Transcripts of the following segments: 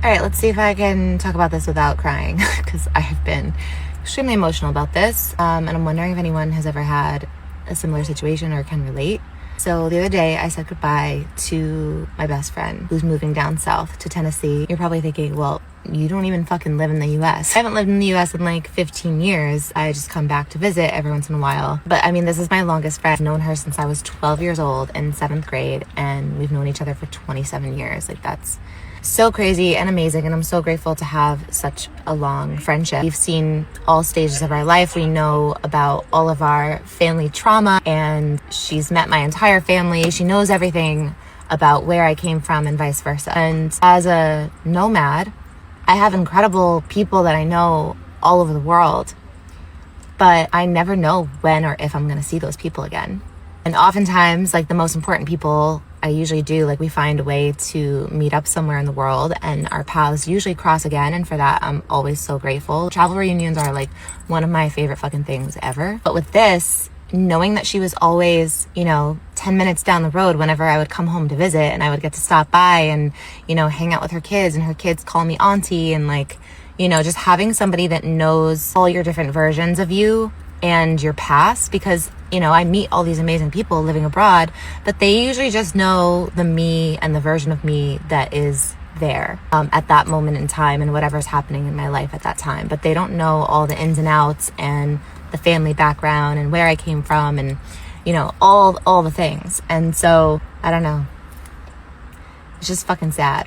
All right, let's see if I can talk about this without crying, because I have been extremely emotional about this, and I'm wondering if anyone has ever had a similar situation or can relate. So the other day I said goodbye to my best friend who's moving down south to Tennessee. You're probably thinking, well, you don't even fucking live in the US. I haven't lived in the US in like 15 years. I just come back to visit every once in a while. But I mean, this is my longest friend. I've known her since I was 12 years old in 7th grade, and we've known each other for 27 years. Like, that's so crazy and amazing, and I'm so grateful to have such a long friendship. We've seen all stages of our life. We know about all of our family trauma, and she's met my entire family. She knows everything about where I came from and vice versa. And as a nomad, I have incredible people that I know all over the world, but I never know when or if I'm going to see those people again. And oftentimes, like, the most important people I usually do, like, we find a way to meet up somewhere in the world and our paths usually cross again. And for that, I'm always so grateful. Travel reunions are like one of my favorite fucking things ever. But with this, knowing that she was always, 10 minutes down the road whenever I would come home to visit, and I would get to stop by and, hang out with her kids, and her kids call me auntie, and like, just having somebody that knows all your different versions of you and your past, because I meet all these amazing people living abroad, but they usually just know the me and the version of me that is there at that moment in time and whatever's happening in my life at that time. But they don't know all the ins and outs and the family background and where I came from and all the things. And so I don't know, it's just fucking sad.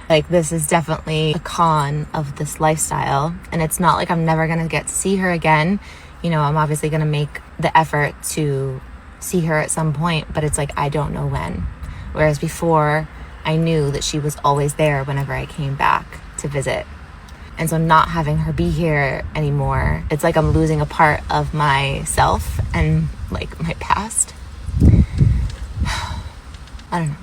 Like, this is definitely a con of this lifestyle, and it's not like I'm never gonna get to see her again. I'm obviously gonna make the effort to see her at some point, but it's like, I don't know when. Whereas before, I knew that she was always there whenever I came back to visit. And so not having her be here anymore, it's like I'm losing a part of myself and like my past. I don't know.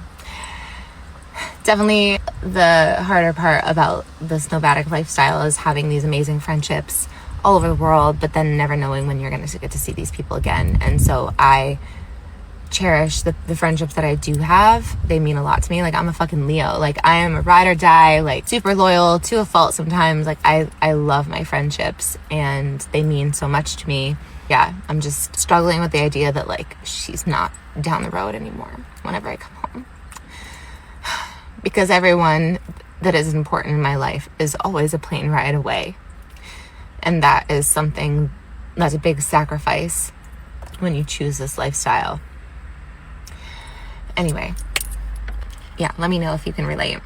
Definitely the harder part about this nomadic lifestyle is having these amazing friendships all over the world, but then never knowing when you're going to get to see these people again. And so I cherish the friendships that I do have. They mean a lot to me. Like, I'm a fucking Leo. Like, I am a ride or die, like super loyal to a fault sometimes. Like, I love my friendships and they mean so much to me. Yeah, I'm just struggling with the idea that like she's not down the road anymore whenever I come home. Because everyone that is important in my life is always a plane ride away. And that is something that's a big sacrifice when you choose this lifestyle. Anyway, yeah, let me know if you can relate.